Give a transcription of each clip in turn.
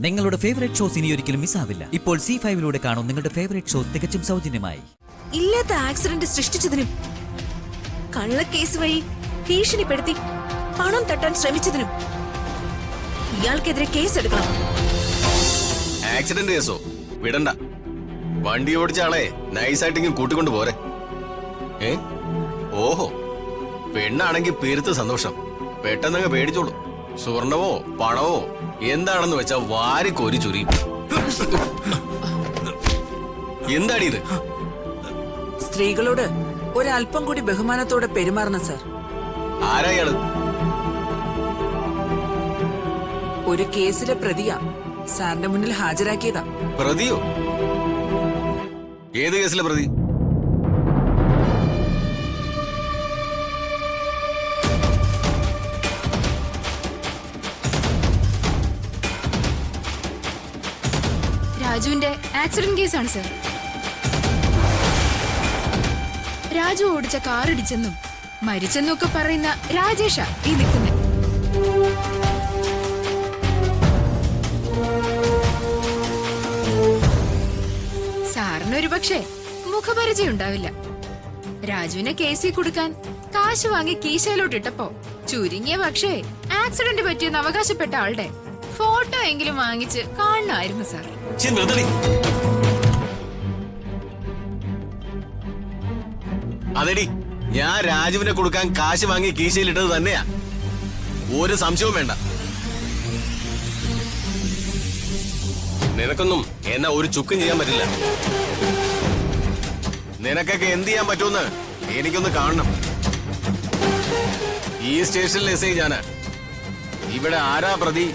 നിങ്ങളുടെ favourite shows ഇനി ഒരിക്കലും മിസ്സാവില്ല. ഇപ്പോൾ C5 കാണും നിങ്ങളുടെ ഫേവറേറ്റ് ഷോസ് തികച്ചും സൗജന്യമായി. ഇല്ലാത്ത ആക്സിഡന്റ് സൃഷ്ടിച്ചതിനും കള്ളക്കേസ് വഴി ഭീഷണിപ്പെടുത്തി പണം തട്ടാൻ ശ്രമിച്ചതിനും ഇയാൾക്കെതിരെ കേസ് എടുക്കണം. ആക്സിഡന്റ് കേസോ? വിടണ്ട. വണ്ടി ഓടിച്ച ആളെ നൈസായിട്ടെങ്കിലും കൂട്ടിക്കൊണ്ട് പോരെ. ഓഹോ, പെണ്ണാണെങ്കിൽ പെരുത്ത് സന്തോഷം. പെട്ടെന്നങ്ങ് പേടിച്ചോളൂ. സ്വർണമോ പണമോ എന്താണെന്ന് വെച്ചാ വാരി കോരി ചുരിയും. എന്താടി ഇത്? സ്ത്രീകളോട് ഒരല്പം കൂടി ബഹുമാനത്തോടെ പെരുമാറണം സർ. ആരായാള്? ഒരു കേസിലെ പ്രതിയാ, സാറിന്റെ മുന്നിൽ ഹാജരാക്കിയതാ. പ്രതിയോ? ഏത് കേസിലെ പ്രതി? രാജുവിന്റെ ആക്സിഡന്റ് കേസാണ് സർ. രാജു ഓടിച്ച കാർ ഇടിച്ചെന്നും മരിച്ചെന്നും ഒക്കെ പറയുന്ന രാജേഷ ഈ നിൽക്കുന്നത്. സാറിനൊരു പക്ഷേ മുഖപരിചയം ഉണ്ടാവില്ല. രാജുവിനെ കേസിൽ കൊടുക്കാൻ കാശ് വാങ്ങി കീശയിലോട്ടിട്ടപ്പോ ചുരുങ്ങിയ പക്ഷേ ആക്സിഡന്റ് പറ്റിയെന്ന് അവകാശപ്പെട്ട ആളുടെ ഫോട്ടോ എങ്കിലും വാങ്ങിച്ച് കാണണമായിരുന്നു സാർ. അതെടി, ഞാൻ രാജുവിനെ കൊടുക്കാൻ കാശ് വാങ്ങി കീശയിലിട്ടത് തന്നെയാ. ഒരു സംശയവും വേണ്ട. നിനക്കൊന്നും എന്നെ ഒരു ചുക്കും ചെയ്യാൻ പറ്റില്ല. നിനക്കൊക്കെ എന്ത് ചെയ്യാൻ പറ്റുമെന്ന് എനിക്കൊന്ന് കാണണം. ഈ സ്റ്റേഷനിൽ എസ് ഐ ഞാന്. ഇവിടെ ആരാ പ്രതി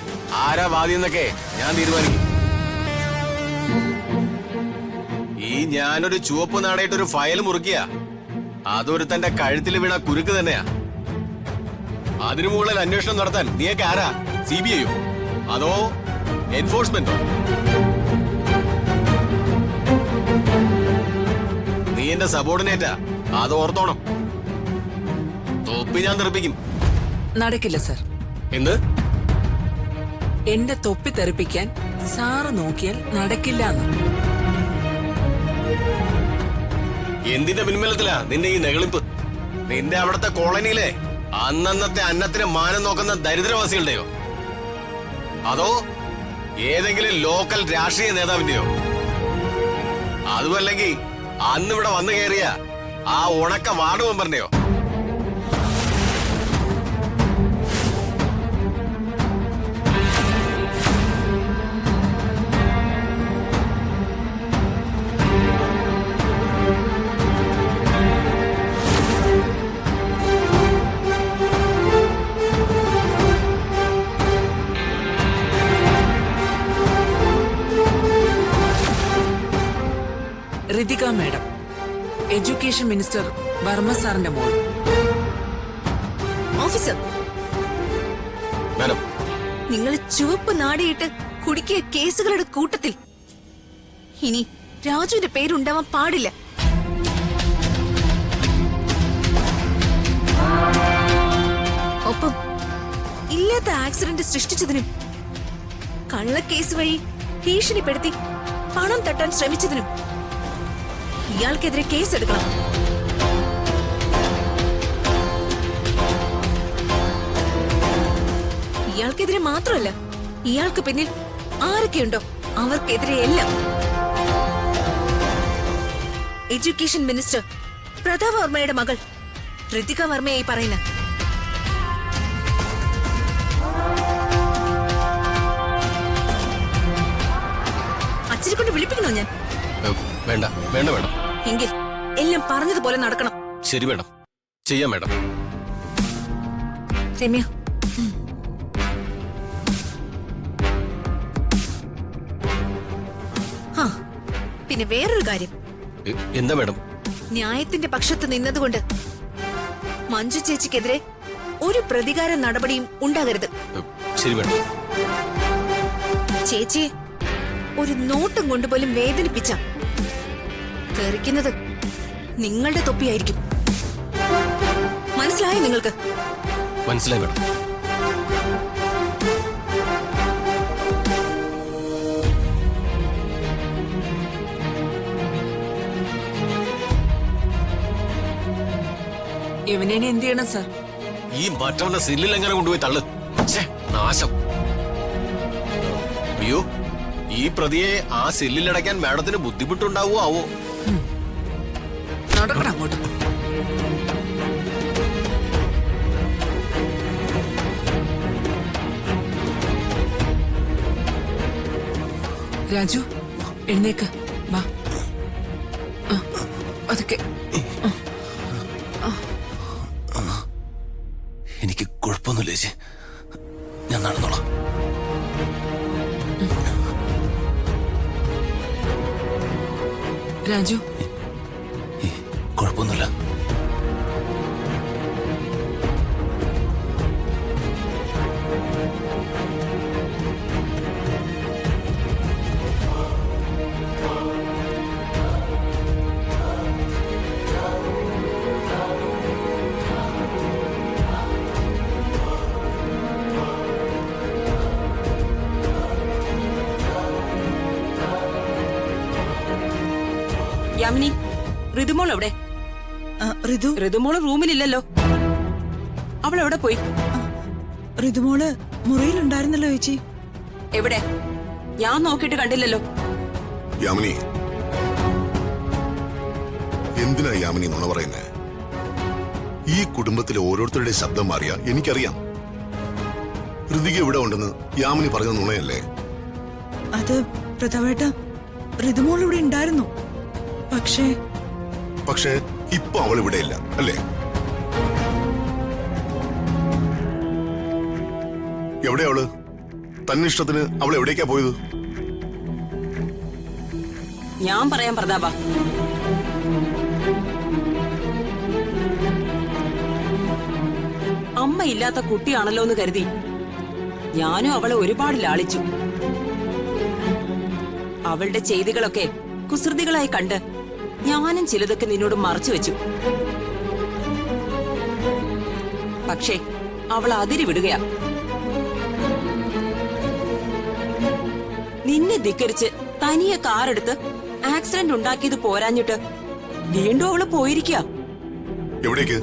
ആരാ വാദി എന്നൊക്കെ ഞാൻ തീരുമാനിക്കും. ഈ ഞാനൊരു ചുവപ്പ് നാടയിട്ടൊരു ഫയൽ മുറുക്കിയ അതൊരു തന്റെ കഴുത്തിൽ വീണ കുരുക്ക് തന്നെയാ. അതിനു മുകളിൽ അന്വേഷണം നടത്താൻ നീയൊക്കെ ആരാ? CBI യോ അതോ എൻഫോഴ്സ്മെന്റോ? നീ എന്റെ സബോർഡിനേറ്റാ, അത് ഓർത്തോണം. തൊപ്പി ഞാൻ തെറിപ്പിക്കും. നടക്കില്ല സർ. എന്ത്? എന്റെ തൊപ്പി തെറിപ്പിക്കാൻ സാറ് നോക്കിയാൽ നടക്കില്ല എന്ന്. എന്തിന്റെ പിൻബലത്തിലാ നിന്റെ ഈ നെകളിപ്പ്? നിന്റെ അവിടുത്തെ കോളനിയിലെ അന്നന്നത്തെ അന്നത്തിന് മാനം നോക്കുന്ന ദരിദ്രവാസികളുടെയോ അതോ ഏതെങ്കിലും ലോക്കൽ രാഷ്ട്രീയ നേതാവിന്റെയോ? അതുമല്ലെങ്കിൽ അന്നിവിടെ വന്നു കയറിയ ആ ഉണക്ക വാർഡ് മെമ്പറിന്റെയോ? Ritika madam, education minister Varma സാറിന്റെ മോൾ. ഓഫീസർ, മാഡം, നിങ്ങൾ ചുവപ്പ് നാടിയിട്ട് കുടുക്കിയ കേസുകളുടെ കൂട്ടത്തിൽ ഇനി രാജുവിന്റെ പേരുണ്ടാവാൻ പാടില്ല. ഒപ്പം ഇല്ലാത്ത ആക്സിഡന്റ് സൃഷ്ടിച്ചതിനും കള്ളക്കേസ് വഴി ഭീഷണിപ്പെടുത്തി പണം തട്ടാൻ ശ്രമിച്ചതിനും ഇയാൾക്കെതിരെ കേസ് എടുക്കണം. ഇയാൾക്കെതിരെ മാത്രമല്ല, ഇയാൾക്ക് പിന്നിൽ ആരൊക്കെയുണ്ടോ അവർക്കെതിരെ എല്ലാം. എഡ്യൂക്കേഷൻ മിനിസ്റ്റർ പ്രതാപ് വർമ്മയുടെ മകൾ ഋതിക വർമ്മയായി പറയുന്ന അച്ഛനെ കൊണ്ട് വിളിപ്പിക്കണോ ഞാൻ? വേണ്ട വേണ്ട വേണം. എങ്കിൽ എല്ലാം പറഞ്ഞതുപോലെ നടക്കണം. ശരി വേണം, ചെയ്യാം മേഡം. രമ്യ, പിന്നെ വേറൊരു കാര്യം. എന്താ മേഡം? ന്യായത്തിന്റെ പക്ഷത്ത് നിന്നതുകൊണ്ട് മഞ്ജു ചേച്ചിക്കെതിരെ ഒരു പ്രതികാര നടപടിയും ഉണ്ടാകരുത്. ശരി മേഡം. ചേച്ചിയെ ഒരു നോട്ടം കൊണ്ടുപോലും വേദനിപ്പിച്ച തെറിക്കുന്നത് നിങ്ങളുടെ തൊപ്പിയായിരിക്കും. മനസ്സിലായോ നിങ്ങൾക്ക്? മനസ്സിലായി മേഡം. ഇവനെ ഇനി എന്ത് ചെയ്യണം സാർ? ഈ മറ്റവന്റെ സില്ലിൽ എങ്ങനെ കൊണ്ടുപോയി തള്ളു. ഛേ, നാശം. അയ്യോ, ഈ പ്രതിയെ ആ സില്ലിലടയ്ക്കാൻ മാഡത്തിന് ബുദ്ധിമുട്ടുണ്ടാവോ ആവോ? നടക്കണം അങ്ങോട്ട്. രാജു, എഴുന്നേക്ക് വാ. അതൊക്കെ എനിക്ക് കുഴപ്പമൊന്നുമില്ല ചേച്ചി, ഞാൻ നടന്നോളാം. രാജു, കുഴപ്പമൊന്നുമില്ല. യാമിനി, ഋതുമോൾ എവിടെ? ഋതുമോള് റൂമിലില്ലല്ലോ. അവൾ എവിടെ പോയി? ഋതുമോള് മുറിയിലുണ്ടായിരുന്നല്ലോ ചേച്ചി. എവിടെ? ഞാൻ നോക്കിയിട്ട് കണ്ടില്ലല്ലോ. യാമിനി, എന്തിനാ യാമിനി നുണ പറയുന്നേ? ഈ കുടുംബത്തിലെ ഓരോരുത്തരുടെ ശബ്ദം മാറിയ എനിക്കറിയാം. ഋതിക ഇവിടെ ഉണ്ടെന്ന് യാമിനി പറഞ്ഞ നുണയല്ലേ? അത് പ്രതാപേട്ട, ഋതുമോൾ ഇവിടെ ഉണ്ടായിരുന്നു. പക്ഷേ ഇപ്പൊ അവൾ ഇവിടെ ഇല്ല അല്ലേ? എവിടെ അവള്? തന്നിഷ്ടത്തിന് അവൾ എവിടേക്കാ പോയത്? ഞാൻ പറയാം പ്രതാപ. അമ്മ ഇല്ലാത്ത കുട്ടിയാണല്ലോ എന്ന് കരുതി ഞാനും അവളെ ഒരുപാട് ലാളിച്ചു. അവളുടെ ചെയ്തികളൊക്കെ കുസൃതികളായി കണ്ട് ഞാനും ചിലതൊക്കെ നിന്നോട് മറച്ചു വെച്ചു. പക്ഷേ അവൾ അതിരി വിടുകയാ. നിന്നെ ധിക്കരിച്ച് തനിയെ കാറെടുത്ത് ആക്സിഡന്റ് ഉണ്ടാക്കിയത് പോരാഞ്ഞിട്ട് വീണ്ടും അവള് പോയിരിക്കുക. എവിടേക്ക്?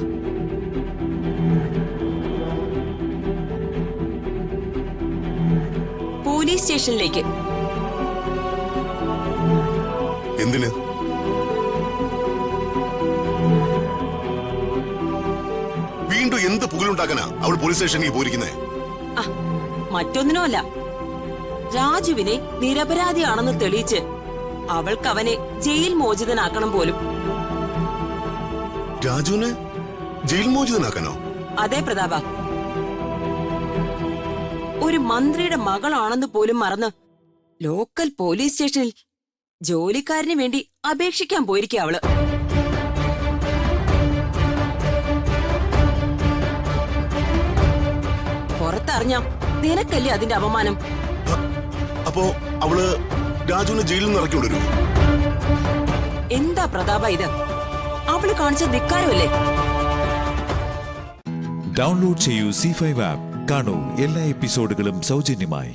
പോലീസ് സ്റ്റേഷനിലേക്ക്. എന്തിന്? വീണ്ടും എന്ത് പുകലുണ്ടാക്കാനാ അവൾ പോലീസ് സ്റ്റേഷനിലേക്ക് പോയിരിക്കുന്നേ? മറ്റൊന്നിനോ അല്ല, രാജുവിനെ നിരപരാധിയാണെന്ന് തെളിയിച്ച് അവൾക്ക് അവനെ ജയിൽ മോചിതനാക്കണം പോലും. രാജുവിനെ ജയിൽ മോചിതനാക്കാനോ? അതെ പ്രതാപ. ഒരു മന്ത്രിയുടെ മകളാണെന്ന് പോലും മറന്ന് ലോക്കൽ പോലീസ് സ്റ്റേഷനിൽ ജോലിക്കാരന് വേണ്ടി അപേക്ഷിക്കാൻ പോയിരിക്കുക അവള്. പുറത്തറിഞ്ഞ നിനക്കല്ലേ അതിന്റെ അപമാനം? അപ്പോ അവള് രാജുവിനെ ജയിലിൽ നിന്ന് ഇറക്കി കൊണ്ടുവരും? എന്താ പ്രതാപ ഇത്? അവള് കാണിച്ച ധിക്കാരമല്ലേ? ഡൗൺലോഡ് ചെയ്യൂ C5 ആപ്പ്. കാണൂ എല്ലാ എപ്പിസോഡുകളും സൗജന്യമായി.